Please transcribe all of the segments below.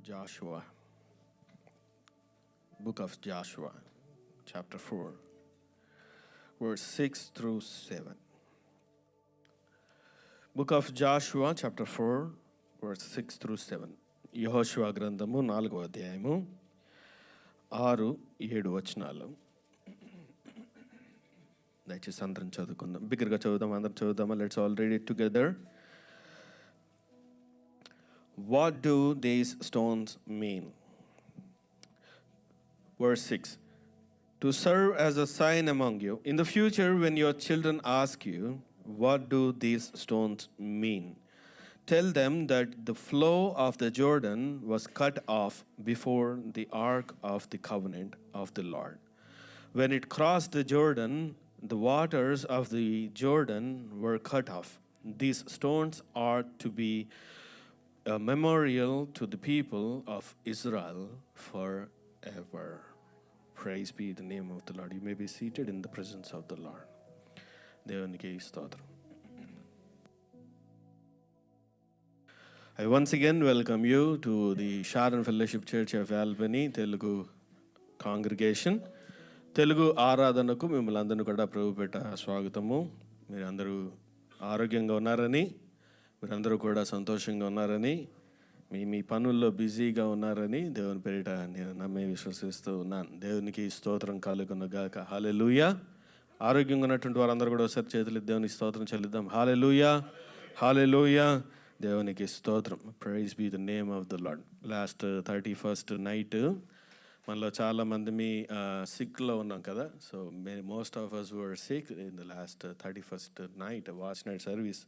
Joshua, book of Joshua, chapter 4, verse 6 through 7. Book of Joshua, chapter 4, verse 6 through 7. యెహోషువ గ్రంథము 4వ అధ్యాయము 6-7 వచనాలు. దయచేసి అందరం చదువుకుందాం. బిగ్గరగా చదువుదాం, అందరం చదువుదామా? Let's all read it together. What do these stones mean? Verse 6. To serve as a sign among you. In the future, when your children ask you, what do these stones mean? Tell them that the flow of the Jordan was cut off before the ark of the covenant of the Lord. When it crossed the Jordan, the waters of the Jordan were cut off. These stones are to be a memorial to the people of Israel forever. Praise be the name of the Lord. You may be seated in the presence of the Lord. దేవునికి స్తోత్రం. I once again welcome you to the Sharon Fellowship Church of Albany Telugu congregation. Telugu ఆరాధనకు మిమ్మల్ని అందరినీ కూడా ప్రభుపేట స్వాగతము. మీరు అందరూ ఆరోగ్యంగా ఉన్నారని, మీరందరూ కూడా సంతోషంగా ఉన్నారని, మీ పనుల్లో బిజీగా ఉన్నారని దేవుని పేరిట నేను నమ్మి విశ్వసిస్తూ ఉన్నాను. దేవునికి స్తోత్రం కలుగును గాక. హల్లెలూయా. ఆరోగ్యంగా ఉన్నటువంటి వారందరూ కూడా ఒకసారి చేతులు దేవునికి స్తోత్రం చెల్లిద్దాం. హల్లెలూయా, హల్లెలూయా. దేవునికి స్తోత్రం. Praise be the name of the Lord. Last 31st night మనలో చాలామంది సిక్లో ఉన్నాం కదా. So most of us were sick in the last 31st night, watch night service.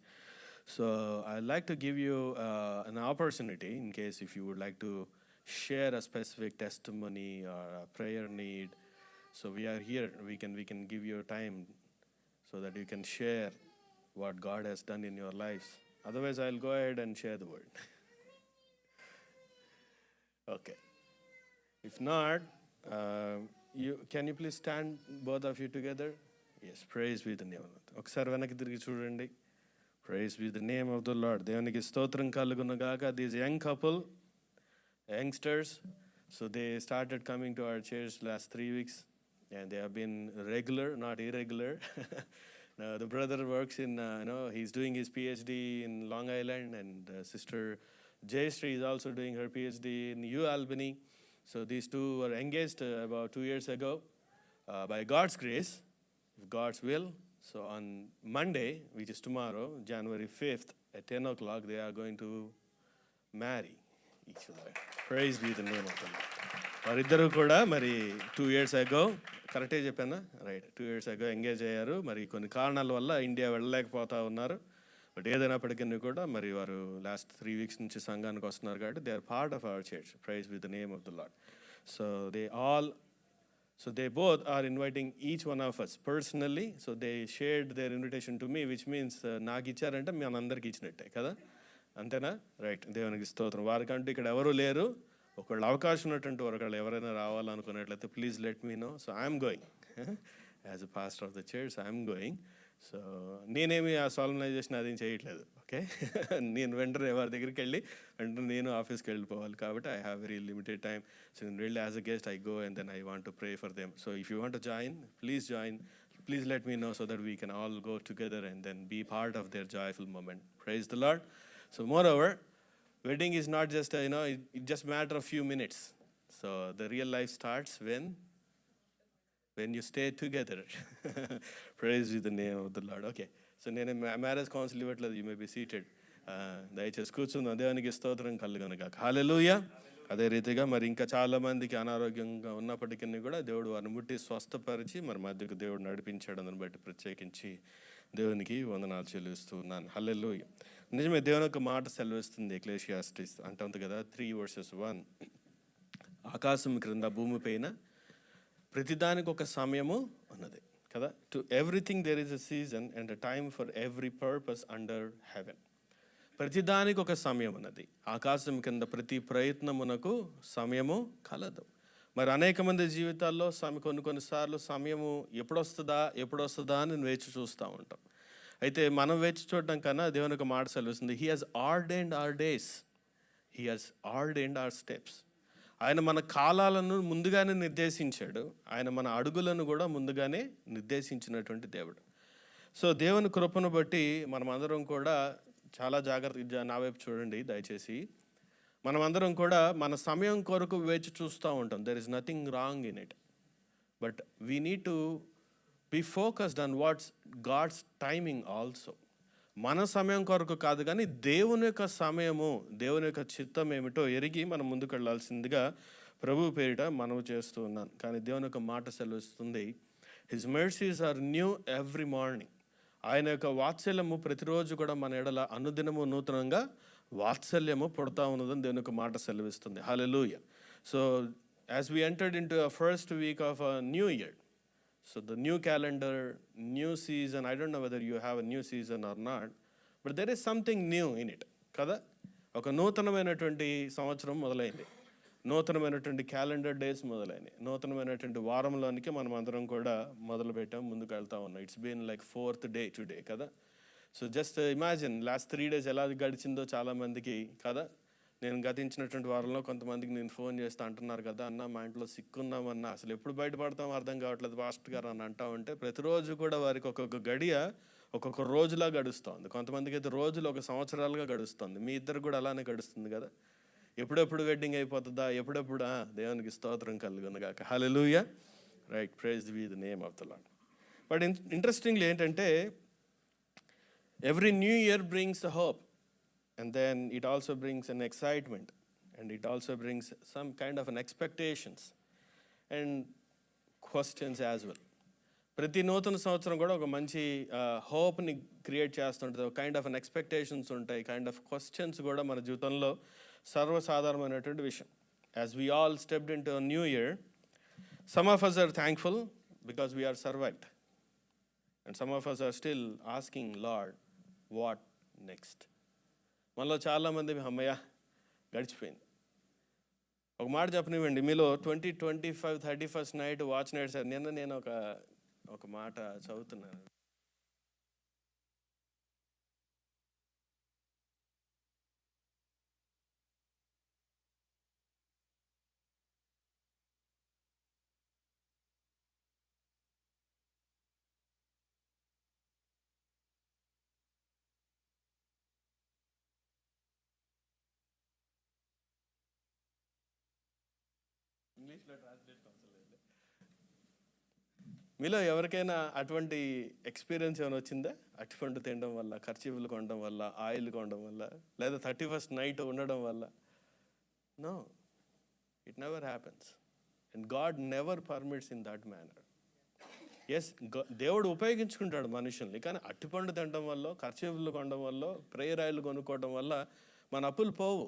So I'd like to give you an opportunity in case if you would like to share a specific testimony or a prayer need. So we are here. We can give you time so that you can share what God has done in your lives. Otherwise, I'll go ahead and share the word. Okay. If not, can you please stand, both of you together? Yes. Praise be the name of the Lord. ఒకసారి వెనక్కి తిరిగి చూడండి. Praise be the name of the Lord. దేవునికి స్తోత్రం కలుగును గాక. These young couple, youngsters, so they started coming to our church last 3 weeks, and they have been regular, not irregular. Now the brother works in, he's doing his PhD in Long Island, and sister Jayashree is also doing her PhD in U Albany. So these two were engaged about 2 years ago, by God's grace, God's will. So on Monday, which is tomorrow, January 5th at 10 o'clock, they are going to marry each other. Praise be the name of the Lord. వారిద్దరూ కూడా మరి 2 years ago, కరెక్టే చెప్పానా? Right, 2 years ago engage అయ్యారు. మరి కొన్ని కారణాల వల్ల ఇండియా వెళ్ళలేకపోతా ఉన్నారు. బట్ ఏదైనప్పటికీ కూడా మరి వారు లాస్ట్ 3 weeks నుంచి సంఘానికి వస్తున్నారు కాబట్టి they are part of our church. Praise with the name of the Lord. So they both are inviting each one of us personally. So they shared their invitation to me, which means నాకు ఇచ్చారంటే మీ అందరికి ఇచ్చినట్టే కదా, అంతేనా? Right, దేవునికి స్తోత్రం. వారికంటూ ఇక్కడ ఎవరు లేరు. ఒకళ్ళు అవకాశం ఉన్నటువంటి ఒకళ్ళు ఎవరైనా రావాలనుకున్నట్లయితే please let me know. So I'm going as a pastor of the church. I'm going. So నేనేమి ఆ సాల్మనైజేషన్ అదేం చేయట్లేదు. ఓకే, నేను వెంటనే వారి దగ్గరికి వెళ్ళి వెంటనే నేను ఆఫీస్కి వెళ్ళిపోవాలి కాబట్టి I have very limited time. So నేను వెళ్ళి as a guest I go and then I want to pray for them. So if you want to join, please let me know so that we can all go together and then be part of their joyful moment. Praise the Lord. So moreover, wedding is not just it just matter of few minutes. So the real life starts when you stay together. Praise be the name of the Lord. Okay, so నేను marriage council ఇవ్వట్లేదు. You may be seated. దయచేసి కూర్చుందాం. దేవునికి స్తోత్రం కలుగును గాక. హల్లెలూయా. అదే రీతిగా మరి ఇంకా చాలామందికి అనారోగ్యంగా ఉన్నప్పటికీ కూడా దేవుడు వారిని ముట్టి స్వస్థపరిచి మరి మధ్యకు దేవుడు నడిపించాడు. దాన్ని బట్టి ప్రత్యేకించి దేవునికి వందనాలు చెల్లిస్తూ ఉన్నాను. హల్లెలూయా. నిజమే, దేవుని యొక్క మాట సెలవిస్తుంది. ఎక్లేషియాస్టిస్ అంటుంది కదా 3:1, ఆకాశం క్రింద భూమి పైన ప్రతిదానికి ఒక సమయము ఉన్నది కదా. To everything there is a season and a time for every purpose under heaven. ప్రతిదానికి ఒక సమయం ఉన్నది. ఆకాశం కింద ప్రతి ప్రయత్నమునకు సమయము కలదు. మరి అనేక మంది జీవితాల్లో కొన్నిసార్లు సమయము ఎప్పుడొస్తుందా అని వేచి చూస్తూ ఉంటాం. అయితే మనం వేచి చూడటం కన్నా దేవుని ఒక మాట సెలవుస్తుంది. He has ordained our days. He has ordained our steps. ఆయన మన కాలాలను ముందుగానే నిర్దేశించాడు. ఆయన మన అడుగులను కూడా ముందుగానే నిర్దేశించినటువంటి దేవుడు. సో దేవుని కృపను బట్టి మనమందరం కూడా చాలా జాగ్రత్త, నా వైపు చూడండి దయచేసి. మనమందరం కూడా మన సమయం కొరకు వేచి చూస్తూ ఉంటాం. There is nothing wrong in it, but we need to be focused on what's God's timing also. మన సమయం కొరకు కాదు, కానీ దేవుని యొక్క సమయము, దేవుని యొక్క చిత్తం ఏమిటో ఎరిగి మనం ముందుకు వెళ్ళాల్సిందిగా ప్రభు పేరిట మనవి చేస్తూ ఉన్నాను. కానీ దేవుని యొక్క మాట సెలవిస్తుంది, his mercies are new every morning. ఆయన యొక్క వాత్సల్యము ప్రతిరోజు కూడా మన ఎడల అనుదినము నూతనంగా వాత్సల్యము పుడతా ఉన్నదని దేవుని యొక్క మాట సెలవిస్తుంది. Hallelujah. So as we entered into first week of a new year, so the new calendar, new season, I don't know whether you have a new season or not, but there is something new in it కదా. ఒక నూతనమైనటువంటి సంవత్సరం మొదలైంది, నూతనమైనటువంటి calendar days మొదలైనవి, నూతనమైనటువంటి వారంలోనికి మనం అందరం కూడా మొదలుపెట్టాం, ముందుకు వెళ్తా ఉన్నాం. It's been like 4th day today కదా. So just imagine last 3 days ఎలా గడిచిందో చాలామందికి కదా. నేను గతించినటువంటి వారంలో కొంతమందికి నేను ఫోన్ చేస్తా అంటున్నారు కదా, అన్న మా ఇంట్లో సిక్కున్నామన్నా, అసలు ఎప్పుడు బయటపడతాం అర్థం కావట్లేదు పాస్టర్ గారు అని అంటా ఉంటే, ప్రతిరోజు కూడా వారికి ఒక్కొక్క గడియ ఒక్కొక్క రోజులా గడుస్తుంది. కొంతమందికి అయితే రోజులు ఒక సంవత్సరాలుగా గడుస్తుంది. మీ ఇద్దరు కూడా అలానే గడుస్తుంది కదా. ఎప్పుడెప్పుడు వెడ్డింగ్ అయిపోతుందా, ఎప్పుడెప్పుడు దేవునికి స్తోత్రం కలుగును గాక. Hallelujah. Right, praise be the name of the Lord. But interestingly ఏంటంటే, every new year brings a hope. And then it also brings an excitement, and it also brings some kind of an expectations and questions as well. ప్రతి నూతన సంవత్సరం కూడా ఒక మంచి హోప్ని create చేస్తుంటుంది. ఒక kind of an expectations ఉంటాయి, kind of questions కూడా మన జీవితంలో సర్వసాధారణమైనటువంటి విషయం. As we all stepped in to a new year, some of us are thankful because we are survived, and some of us are still asking, Lord, what next? మనలో చాలామంది అమ్మయ్య గడిచిపోయింది. ఒక మాట చెప్పనివ్వండి, మీలో 2025 31st night watch night sir. నిన్న నేను ఒక మాట చదువుతున్నాను. ఇంగ్లీష్లో ట్రాన్స్లేట్ అవసరం లేదు. మీలో ఎవరికైనా అటువంటి ఎక్స్పీరియన్స్ ఏమైనా వచ్చిందా? అరటిపండు తినడం వల్ల, ఖర్చీఫ్లు కొనడం వల్ల, ఆయిల్ కొనడం వల్ల, లేదా 31st నైట్ ఉండడం వల్ల? No, it never happens, and God never permits in that manner. Yes, దేవుడు ఉపయోగించుకుంటాడు మనుషుల్ని, కానీ అరటిపండు తినడం వల్ల, ఖర్చీఫ్లు కొనడం వల్ల, ప్రేయర్ ఆయిల్ కొనుక్కోవడం వల్ల మన అప్పులు పోవు.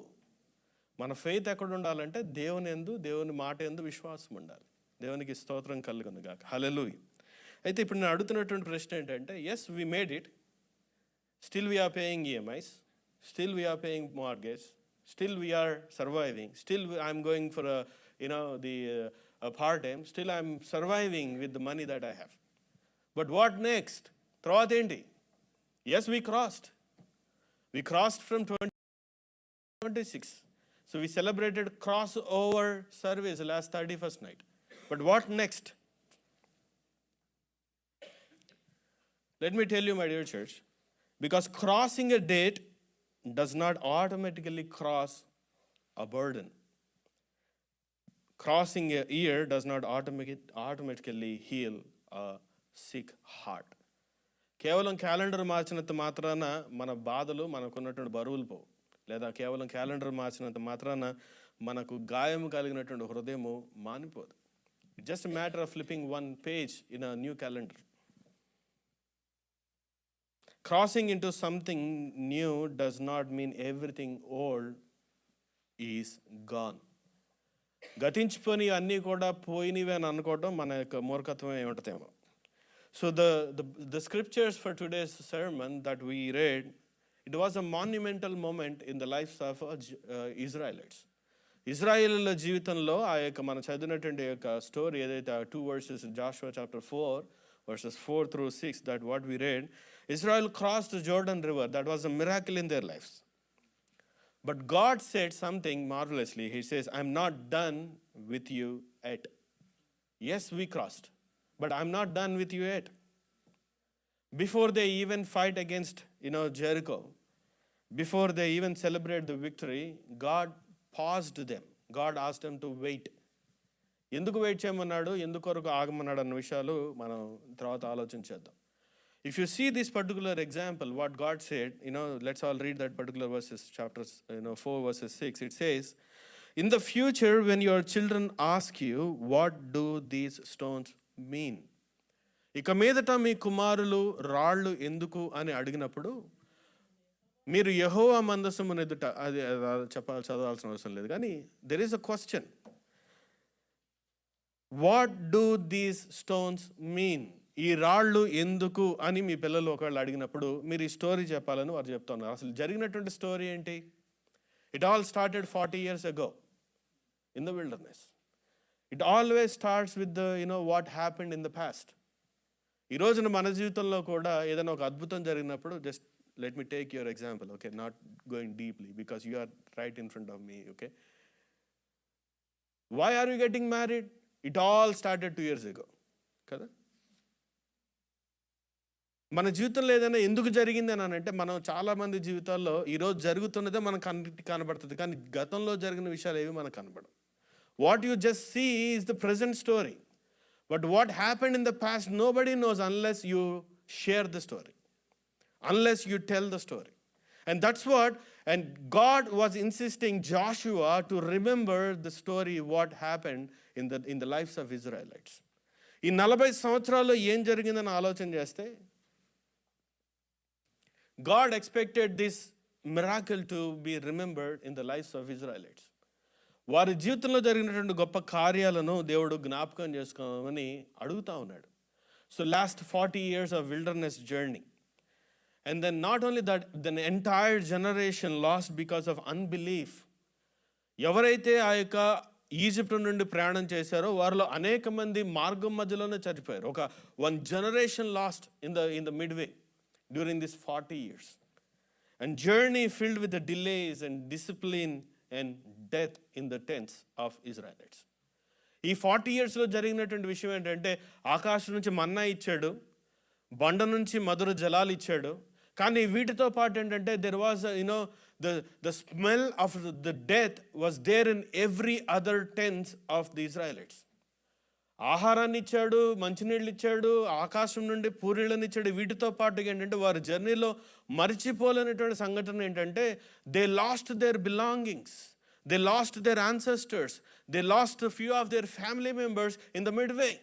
మన ఫెయిత్ ఎక్కడ ఉండాలంటే దేవుని మాట యందు విశ్వాసం ఉండాలి. దేవునికి స్తోత్రం కలుగును గాక. హల్లెలూయా. అయితే ఇప్పుడు నేను అడుగుతున్నటువంటి ప్రశ్న ఏంటంటే, yes we made it, still we're paying EMIs, still we're paying mortgage, still we're surviving, still I'm going for the part time, still I'm surviving with the money that I have. But what next? తర్వాత ఏంటి? Yes, we crossed from 2026. So we celebrated crossover service last 31st night. But what next? Let me tell you, my dear church, because crossing a date does not automatically cross a burden. Crossing a year does not automatically heal a sick heart. కేవలం calendar మార్చినంత మాత్రాన మన బాధలు, మనకున్నటువంటి బరువులు పోవు. లేదా కేవలం calendar మార్చినంత మాత్రాన మనకు గాయం కలిగినటువంటి హృదయము మానిపోదు. It's just matter of flipping one page in a new calendar. Crossing into something new does not mean everything old is gone. గతించిపోయి అన్నీ కూడా పోయినవి అని అనుకోవడం మన యొక్క మూర్ఖత్వమే ఉంటుందేమో. So the scriptures for today's sermon that we read, it was a monumental moment in the lives of Israelites. ఇజ్రాయేలుల జీవితంలో ఆ యొక్క మనం చదివినటువంటి యొక్క స్టోరీ ఏదైతే 2 verses, Joshua chapter 4 verses 4 through 6, that what we read, Israel crossed the Jordan River. That was a miracle in their lives. But God said something marvelously. He says, I'm not done with you yet. Yes, we crossed, but I'm not done with you yet. Before they even fight against, Jericho, before they even celebrate the victory, God paused them. God asked them to wait. ఎందుకు wait చేయమన్నాడు, ఎందుకొరకు ఆగమన్నాడు అన్న విషయాలు మనం తర్వాత ఆలోచించేద్దాం. If you see this particular example, what God said, let's all read that particular verses, chapters, 4 verses 6. It says, in the future, when your children ask you, what do these stones mean? ఇక మీదట మీ కుమారులు రాళ్ళు ఎందుకు అని అడిగినప్పుడు మీరు యెహోవా మందసమును ఎదుట, అది చదవాల్సిన అవసరం లేదు, కానీ there is a question. What do these stones mean? ఈ రాళ్ళు ఎందుకు అని మీ పిల్లలు ఒకవేళ అడిగినప్పుడు మీరు ఈ స్టోరీ చెప్పాలని వారు చెప్తున్నారు. అసలు జరిగినటువంటి స్టోరీ ఏంటి? It all started 40 years ago in the wilderness. It always starts with the, what happened in the past. ఈ రోజున మన జీవితంలో కూడా ఏదైనా ఒక అద్భుతం జరిగినప్పుడు, just let me take your example, okay? Not going deeply because you are right in front of me, okay? Why are you getting married? It all started 2 years ago. కదా? మన జీవితంలో ఏదైనా ఎందుకు జరిగింది అని అంటే, మనం చాలామంది జీవితాల్లో ఈరోజు జరుగుతున్నదే మనకు కన్నిటికి కనబడుతుంది, కానీ గతంలో జరిగిన విషయాలు ఏవి మనకు కనబడవు. What you just see is the present story, but what happened in the past nobody knows unless you share the story, unless you tell the story. And that's what, and God was insisting Joshua to remember the story what happened in the lives of Israelites. ఈ 40 సంవత్సరాల్లో ఏం జరిగిందని ఆలోచన చేస్తే, God expected this miracle to be remembered in the lives of Israelites. వారి జీవితంలో జరిగినటువంటి గొప్ప కార్యాలను దేవుడు జ్ఞాపకం చేసుకోమని అడుగుతా ఉన్నాడు. So last 40 years of wilderness journey. And then not only that, the entire generation lost because of unbelief. ఎవరైతే ఆ యొక్క ఈజిప్ట్ నుండి ప్రయాణం చేశారో వారిలో అనేక మంది మార్గం మధ్యలోనే చనిపోయారు. ఒక 1 generation lost in the midway during this 40 years. And journey filled with the delays and discipline and death in the tents of Israelites. ఈ 40 yearsలో జరిగినటువంటి విషయం ఏంటంటే, ఆకాశం నుంచి మన్నా ఇచ్చాడు, బండ నుంచి మధుర జలాలు ఇచ్చాడు, కానీ వీటితో పాటు ఏంటంటే there was the smell of the death was there in every other tent of the Israelites. ఆహారాన్ని ఇచ్చాడు, మంచినీళ్ళు ఇచ్చాడు, ఆకాశం నుండి పూరీళ్ళని ఇచ్చాడు. వీటితో పాటు ఏంటంటే వారి జర్నీలో మరిచిపోలేనటువంటి సంఘటన ఏంటంటే, they lost their belongings, they lost their ancestors, they lost a few of their family members in the midway.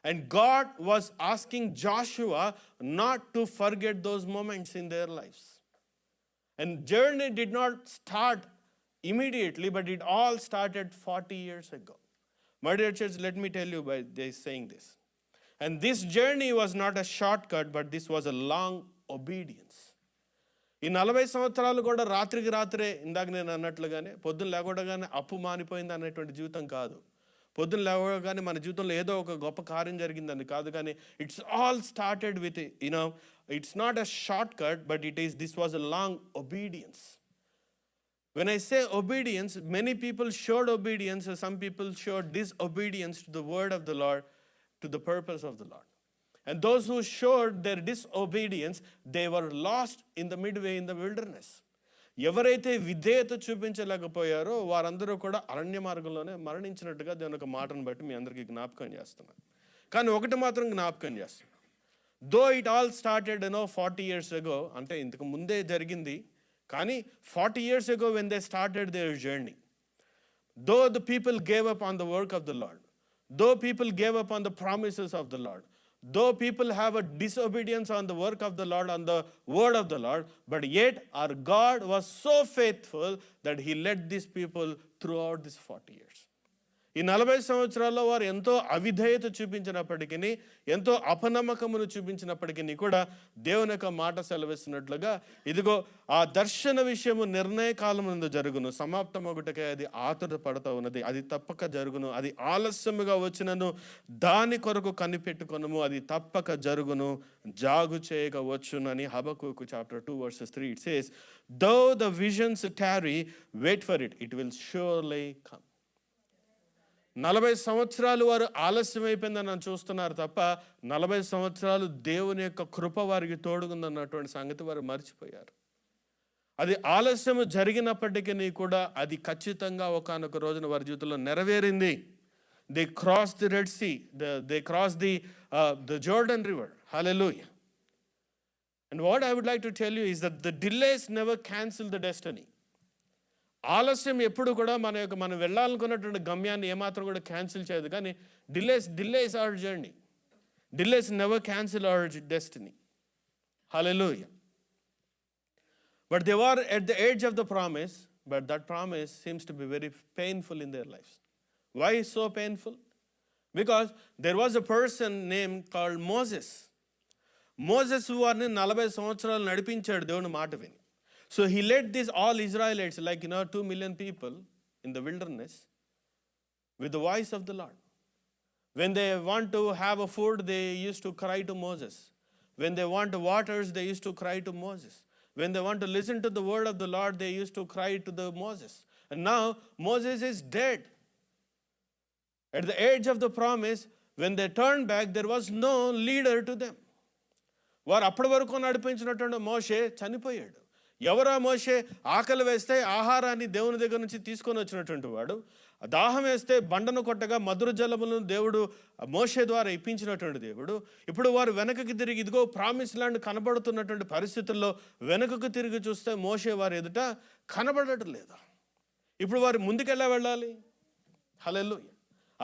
And God was asking Joshua not to forget those moments in their lives. And journey did not start immediately, but it all started 40 years ago. My dear church, let me tell you by saying this. And this journey was not a shortcut, but this was a long obedience. ఈ 40 సంవత్సరాలు కూడా రాత్రికి రాత్రే, ఇందాక నేను అన్నట్లుగానే పొద్దున్న లేకుండా అప్పు మానిపోయింది అనేటువంటి జీవితం కాదు. పొద్దున్న లేవగానే మన జీవితంలో ఏదో ఒక గొప్ప కార్యం జరిగిందని కాదు, కానీ it's all started with its not a short cut, but this was a long obedience. When I say obedience, many people showed obedience, some people showed disobedience to the word of the Lord, to the purpose of the Lord. And those who showed their disobedience, they were lost in the midway in the wilderness. ఎవరైతే విధేయత చూపించలేకపోయారో వారందరూ కూడా అరణ్య మార్గంలోనే మరణించినట్టుగా దేవుని ఒక మాటను బట్టి మీ అందరికీ జ్ఞాపకం చేస్తున్నాను. కానీ ఒకటి మాత్రం జ్ఞాపకం చేస్తున్నాను, though it all started 40 years ago, అంటే ఇంతకు ముందే జరిగింది, కానీ 40 years ago when they started their journey, though the people gave up on the work of the Lord, though people gave up on the promises of the Lord, though people have a disobedience on the work of the Lord, on the word of the Lord, but yet our God was so faithful that he led these people throughout these 40 years. ఈ 40 సంవత్సరాల్లో వారు ఎంతో అవిధేయత చూపించినప్పటికీ, ఎంతో అపనమ్మకమును చూపించినప్పటికీ కూడా దేవుని యొక్క మాట సెలవిస్తున్నట్లుగా, ఇదిగో ఆ దర్శన విషయము నిర్ణయ కాలమునందు జరుగును, సమాప్తమొకటికే అది ఆతుర పడుతూ ఉన్నది, అది తప్పక జరుగును, అది ఆలస్యముగా వచ్చినను దాని కొరకు కనిపెట్టుకొనుము, అది తప్పక జరుగును, జాగు చేయక వచ్చునని హబక్కూకు chapter 2 verses 3 it says, though the visions tarry, wait for it, it will surely come. 40 సంవత్సరాలు వారు ఆలస్యం అయిపోయిందని నన్ను చూస్తున్నారు తప్ప 40 సంవత్సరాలు దేవుని యొక్క కృప వారికి తోడుగుందన్నటువంటి సంగతి వారు మర్చిపోయారు. అది ఆలస్యం జరిగినప్పటికీ కూడా అది ఖచ్చితంగా ఒకానొక రోజున వారి జీవితంలో నెరవేరింది. They cross the Red Sea, they cross the Jordan River. Hallelujah. And what I would like to tell you is that the delays never cancel the destiny. ఆలస్యం ఎప్పుడు కూడా మనం వెళ్ళాలనుకున్నటువంటి గమ్యాన్ని ఏమాత్రం కూడా క్యాన్సిల్ చేయదు. కానీ delays our journey. Delays never cancel our destiny. Hallelujah. But they were at the edge of the promise, but that promise seems to be very painful in their lives. Why so painful? Because there was a person named called Moses. Moses వారిని 40 సంవత్సరాలు నడిపించాడు దేవుని మాట విని. So he led these all Israelites, like 2 million people in the wilderness, with the voice of the Lord. When they want to have a food, they used to cry to Moses. When they want waters, they used to cry to Moses. When they want to listen to the word of the Lord, they used to cry to the Moses. And now Moses is dead. At the edge of the promise, when they turned back, there was no leader to them. వారు అప్పటి వరకు నడిపించినటువంటి మోషే చనిపోయాడు. ఎవరా మోషే? ఆకలి వేస్తే ఆహారాన్ని దేవుని దగ్గర నుంచి తీసుకొని వచ్చినటువంటి వాడు, దాహం వేస్తే బండను కొట్టగా మధుర జలములను దేవుడు మోషే ద్వారా ఇప్పించినటువంటి దేవుడు. ఇప్పుడు వారు వెనకకి తిరిగి, ఇదిగో ప్రామిస్ ల్యాండ్ కనబడుతున్నటువంటి పరిస్థితుల్లో వెనకకు తిరిగి చూస్తే మోషే వారి ఎదుట కనబడటం లేదు. ఇప్పుడు వారు ముందుకెళ్ళా వెళ్ళాలి. హల్లెలూయా.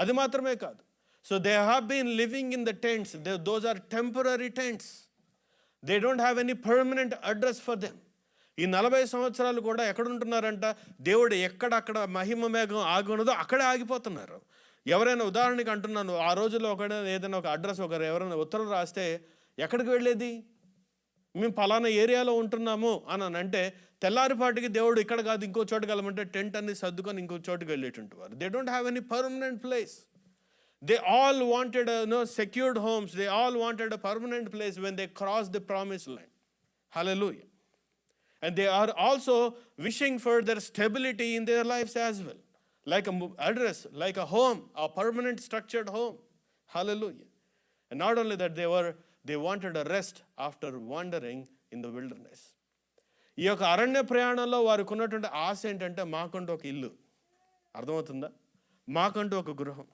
అది మాత్రమే కాదు. So they have been living in the tents. Those are temporary tents. They don't have any permanent address for them. ఈ 40 సంవత్సరాలు కూడా ఎక్కడ ఉంటున్నారంట? దేవుడు ఎక్కడక్కడ మహిమ మేఘం ఆగి ఉన్నదో అక్కడే ఆగిపోతున్నారు. ఎవరైనా ఉదాహరణకి అంటున్నాను, ఆ రోజుల్లో ఏదైనా ఒక అడ్రస్ ఎవరైనా ఉత్తరం రాస్తే ఎక్కడికి వెళ్ళేది? మేము పలానా ఏరియాలో ఉంటున్నాము అని అంటే తెల్లారిపాటికి దేవుడు ఇక్కడ కాదు ఇంకో చోటుకి వెళ్ళమంటే టెంట్ అన్ని సర్దుకొని ఇంకో చోటుకి వెళ్ళేటువంటి వారు. They don't have any permanent place. They all wanted secured homes. They all wanted a permanent place when they crossed the promised land. Hallelujah. And they are also wishing for their stability in their lives as well. Like an address, like a home, a permanent structured home. Hallelujah. And not only that, they wanted a rest after wandering in the wilderness. ఈ యొక్క అరణ్య ప్రయాణంలో వారికి ఉన్నటువంటి ఆశ ఏంటంటే, మాకంటూ ఒక ఇల్లు, అర్థమవుతుందా? మాకంటూ ఒక గృహం,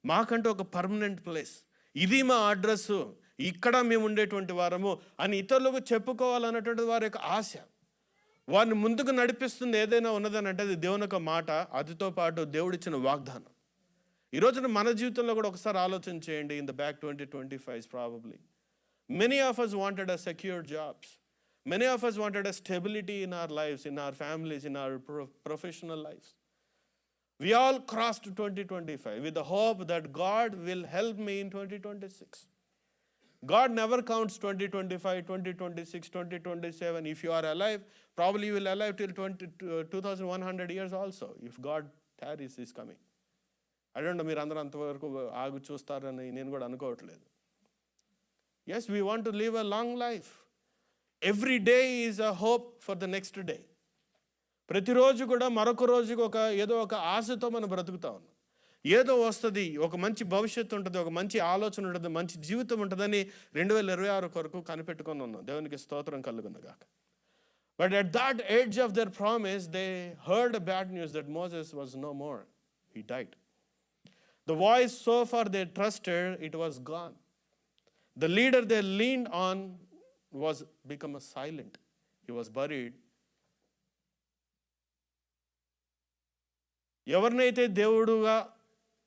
మాకంటూ ఒక పర్మనెంట్ ప్లేస్, ఇది మా అడ్రస్సు, ఇక్కడ మేము ఉండేటువంటి వారము అని ఇతరులకు చెప్పుకోవాలన్నటువంటి వారి యొక్క ఆశ. వారిని ముందుకు నడిపిస్తుంది ఏదైనా ఉన్నదని అంటే అది దేవుని యొక్క మాట, అదితో పాటు దేవుడిచ్చిన వాగ్దానం. ఈ రోజున మన జీవితంలో కూడా ఒకసారి ఆలోచన చేయండి. In the back 2025 probably many of us wanted a secure jobs. Many of us wanted a stability in our lives, in our families, in our professional lives. We all crossed 2025 with the hope that God will help me in 2026. God never counts 2025, 2026, 2027. If you are alive, probably you will alive till 2100 years also, if God tarries is coming. I don't know, మీరు అందరూ అంతవరకు ఆగు చూస్తారని నేను కూడా అనుకోవట్లేదు. Yes, we want to live a long life. Every day is a hope for the next day. ప్రతిరోజు కూడా మరొక రోజుకి ఏదో ఒక ఆశతో మనం బ్రతుకుతా ఉన్నాం. ఏదో వస్తుంది, ఒక మంచి భవిష్యత్తు ఉంటుంది, ఒక మంచి ఆలోచన ఉంటుంది, మంచి జీవితం ఉంటుందని 2026 కొరకు కనిపెట్టుకొని ఉన్నాం. దేవునికి స్తోత్రం కలుగునుగాక. But at that edge of their promise, they heard a bad news that Moses was no more. He died. The voice so far they trusted, it was gone. The leader they leaned on was become silent. He was buried. ఎవరినైతే దేవుడుగా,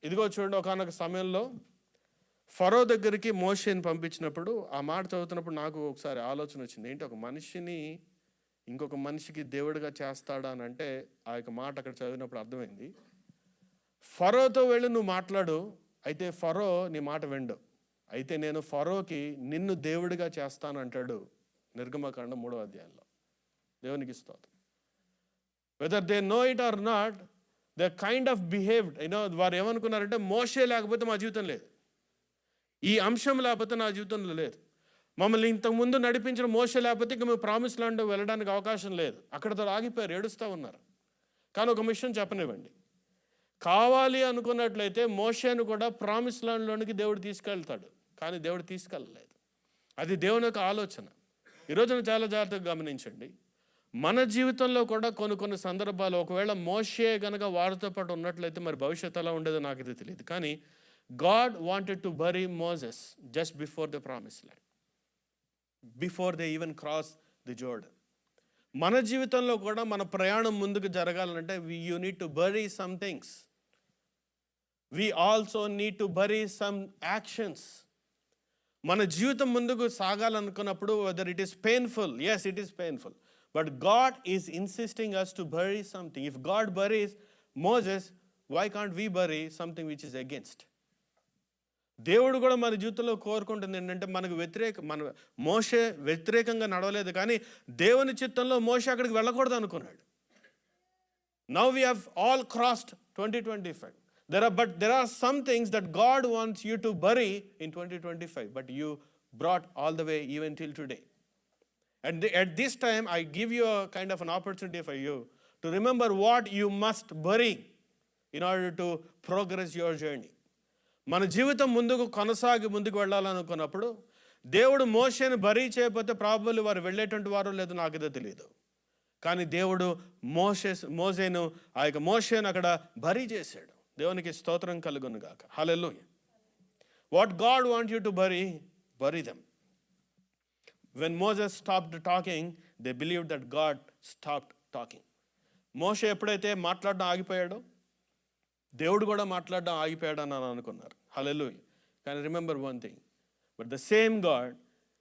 ఇదిగో చూడండి, ఒకనొక సమయంలో ఫరో దగ్గరికి మోషేని పంపించినప్పుడు ఆ మాట చదువుతున్నప్పుడు నాకు ఒకసారి ఆలోచన వచ్చింది. ఏంటి, ఒక మనిషిని ఇంకొక మనిషికి దేవుడిగా చేస్తాడా అని అంటే ఆ యొక్క మాట అక్కడ చదివినప్పుడు అర్థమైంది. ఫరోతో వెళ్ళి నువ్వు మాట్లాడు, అయితే ఫరో నీ మాట విండు, అయితే నేను ఫరోకి నిన్ను దేవుడిగా చేస్తానంటాడు నిర్గమకాండం 3వ అధ్యాయంలో. దేవునికి స్తోత్రం. Whether they know it or not, they kind of behaved. వారు ఏమనుకున్నారంటే మోషే లేకపోతే మా జీవితం లేదు, ఈ అంశం లేకపోతే నా జీవితంలో లేదు, మమ్మల్ని ఇంతకుముందు నడిపించిన మోషే లేకపోతే ఇంక మేము ప్రామిస్ ల్యాండ్ వెళ్ళడానికి అవకాశం లేదు. అక్కడతో ఆగిపోయారు, ఏడుస్తూ ఉన్నారు. కానీ ఒక విషయం చెప్పనివ్వండి, కావాలి అనుకున్నట్లయితే మోషేను కూడా ప్రామిస్ ల్యాండ్లోనికి దేవుడు తీసుకెళ్తాడు, కానీ దేవుడు తీసుకెళ్ళలేదు. అది దేవుని యొక్క ఆలోచన. ఈరోజున చాలా జాగ్రత్తగా గమనించండి. మన జీవితంలో కూడా కొన్ని సందర్భాలు ఒకవేళ మోషే గనక వారితో పాటు ఉన్నట్లయితే మరి భవిష్యత్తు ఎలా ఉండేదో నాకైతే తెలియదు. కానీ God wanted to bury Moses just before the promise land, before they even cross the Jordan. మన జీవితంలో కూడా మన ప్రయాణం ముందుకు జరగాలంటే you need to bury some things. We also need to bury some actions. మన జీవితం ముందుకు సాగాలనుకున్నప్పుడు whether it is painful, yes it is painful, but God is insisting us to bury something. If God buries Moses, why can't we bury something which is against? దేవుడు కూడా మన జీవితంలో కోరుకుంటుంది ఏంటంటే మన మోషే వ్యతిరేకంగా నడవలేదు, కానీ దేవుని చిత్తంలో మోషే అక్కడికి వెళ్ళకూడదు అనుకున్నాడు. Now we have all crossed 2025. There are some things that God wants you to bury in 2025, but you brought all the way even till today. And at this time, I give you a kind of an opportunity for you to remember what you must bury in order to progress your journey. మన జీవితం ముందుకు వెళ్ళాలనుకున్నప్పుడు దేవుడు మోషేను bury చేయకపోతే probably వారు వెళ్ళేటువంటి వారు లేదో నాకేదో తెలియదు. కానీ దేవుడు మోషేను ఆ యొక్క మోషేను అక్కడ బరీ చేశాడు. దేవునికి స్తోత్రం కలుగును గాక. Hallelujah. What God want you to bury them. When Moses stopped talking, they believed that God stopped talking. మోషే ఎప్పుడైతే మాట్లాడడం ఆగిపోయాడో దేవుడు కూడా మాట్లాడడం ఆగిపోయాడని అనుకున్నారు. హల్లెలూయా. కానీ remember one thing, but the same God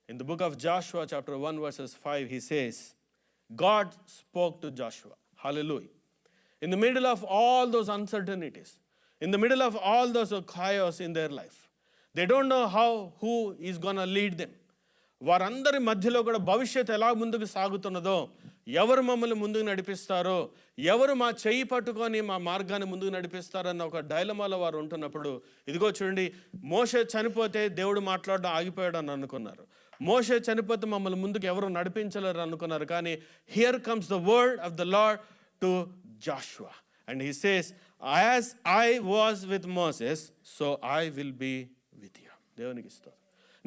in the book of Jashuva chapter 1 verses 5 he says, God spoke to Joshua. Hallelujah. In the middle of all those uncertainties, in the middle of all those chaos in their life, they don't know who is going to lead them. వారందరి మధ్యలో కూడా భవిష్యత్తు ఎలా ముందుకు సాగుతున్నదో, ఎవరు మమ్మల్ని ముందుకు నడిపిస్తారో, ఎవరు మా చెయ్యి పట్టుకొని మా మార్గాన్ని ముందుకు నడిపిస్తారన్న ఒక డైలమాలో వారు ఉంటున్నప్పుడు, ఇదిగో చూడండి, మోషే చనిపోతే దేవుడు మాట్లాడడం ఆగిపోయాడు అని అనుకున్నారు. మోషే చనిపోతే మమ్మల్ని ముందుకు ఎవరు నడిపించలేరు అనుకున్నారు. కానీ here comes the word of the Lord to Joshua and he says, as I was with Moses so I will be with you. దేవునికి ఇస్తాను.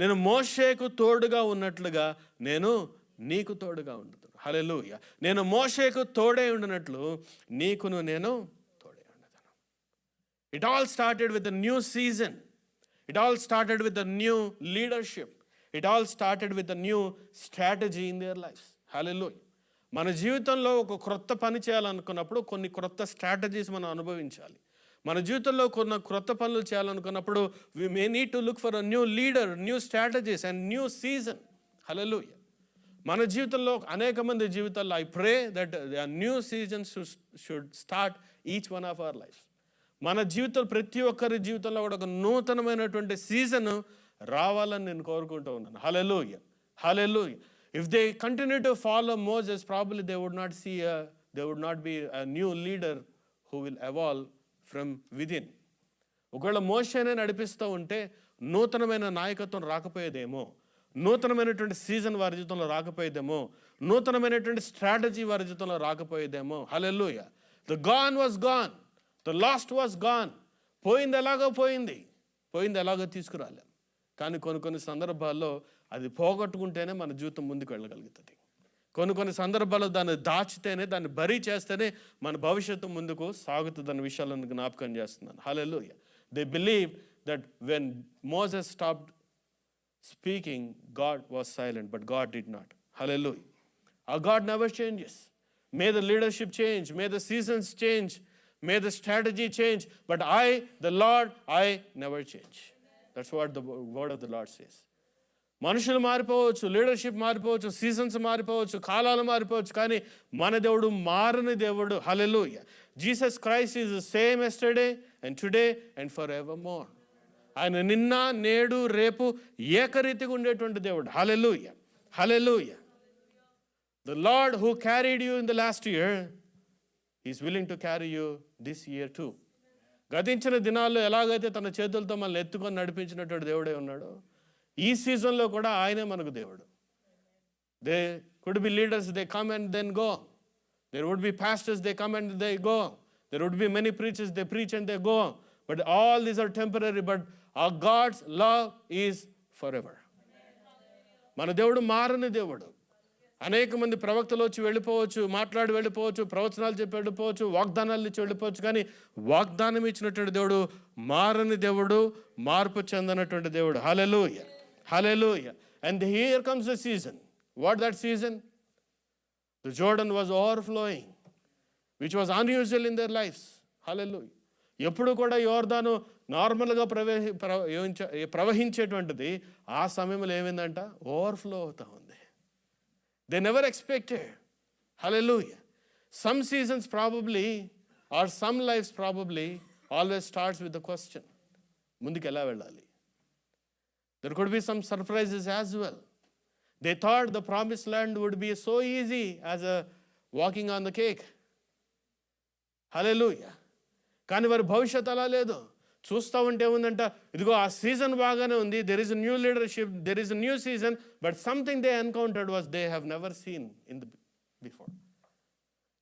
నేను మోషేకు తోడుగా ఉన్నట్లుగా నేను నీకు తోడుగా ఉండుతాను. హల్లెలూయా. నేను మోషేకు తోడే ఉండినట్లు నీకును నేను తోడే ఉండుతాను. It all started with the new season. It all started with the new leadership. It all started with the new strategy in their life. Hallelujah. మన జీవితంలో ఒక క్రొత్త పని చేయాలనుకున్నప్పుడు కొన్ని క్రొత్త స్ట్రాటజీస్ మనం అనుభవించాలి. మన జీవితంలో కొన్ని క్రొత్త పనులు చేయాలనుకున్నప్పుడు we may need to look for a new leader, new strategies and new season. Hallelujah. మన జీవితంలో అనేక మంది జీవితాల్లో I pray that a new season should start each one of our lives. మన జీవితంలో ప్రతి ఒక్కరి జీవితంలో కూడా ఒక నూతనమైనటువంటి సీజన్ రావాలని నేను కోరుకుంటూ ఉన్నాను. Hallelujah. Hallelujah. If they continue to follow Moses, probably they would not be a new leader who will evolve from within. ఒకవేళ మోషేనే నడిపిస్తూ ఉంటే నూతనమైన నాయకత్వం రాకపోయేదేమో, నూతనమైనటువంటి సీజన్ వారి జీవితంలో రాకపోయేదేమో, నూతనమైనటువంటి స్ట్రాటజీ వారి జీవితంలో రాకపోయేదేమో. Hallelujah. The gone was gone, the lost was gone. పోయింది ఎలాగో తీసుకురాలేం. కానీ కొన్ని సందర్భాల్లో అది పోగొట్టుకుంటేనే మన జీవితం ముందుకు వెళ్ళగలుగుతుంది. కొన్ని సందర్భాల్లో దాన్ని దాచితేనే, దాన్ని బరీ చేస్తేనే మన భవిష్యత్తు ముందుకు సాగుతుందన్న విషయాలను జ్ఞాపకం చేస్తున్నాను. Hallelujah. They believe that when Moses stopped speaking, God was silent, but God did not. Hallelujah. Our God never changes. May the leadership change, may the seasons change, may the strategy change, but I, the Lord, I never change. That's what the word of the Lord says. మనుషులు మారిపోవచ్చు, leadership మారిపోవచ్చు, seasons మారిపోవచ్చు, కాలాలు మారిపోవచ్చు, కానీ మన దేవుడు మారని దేవుడు. Hallelujah. Jesus Christ is the same yesterday and today and forever more. ఆయన నిన్న, నేడు, రేపు ఏకరీతిగా ఉండేటువంటి దేవుడు. Hallelujah, hallelujah. The Lord who carried you in the last year is willing to carry you this year too. గతించిన దినాల్లో ఎలాగైతే తన చేతులతో మనల్ని ఎత్తుకొని నడిపించినటువంటి దేవుడే ఉన్నాడు, ఈ సీజన్లో కూడా ఆయనే మనకు దేవుడు. They could be leaders, they come and then go. There would be pastors, they come and they go. There would be many preachers, they preach and they go. But all these are temporary, but our God's love is forever. మన దేవుడు మారని దేవుడు. అనేక మంది ప్రవక్తలు వచ్చి వెళ్ళిపోవచ్చు, మాట్లాడి వెళ్ళిపోవచ్చు, ప్రవచనాలు చెప్పి వెళ్ళిపోవచ్చు, వాగ్దానాలు ఇచ్చి వెళ్ళిపోవచ్చు, కానీ వాగ్దానం ఇచ్చినటువంటి దేవుడు మారని దేవుడు, మార్పు చెందనటువంటి దేవుడు. Hallelujah, hallelujah. And here comes the season. What that season? The Jordan was overflowing, which was unusual in their lives. Hallelujah. ఎప్పుడు కూడా యోర్దాను నార్మల్గా ప్రవహించేటువంటిది ఆ సమయంలో ఏమైందంట? ఓవర్ఫ్లో అవుతా ఉంది. They never expected. Hallelujah. Some seasons probably, or some lives probably, always starts with the question, munduku ela vellali? There could be some surprises as well. They thought the promised land would be so easy as a walking on the cake. Hallelujah. కానీ వారి భవిష్యత్ అలా లేదు. చూస్తూ ఉంటే ఏముందంట, ఇదిగో ఆ season బాగానే ఉంది, there is new leadership, there is new season, but something they encountered was they have never seen in the before.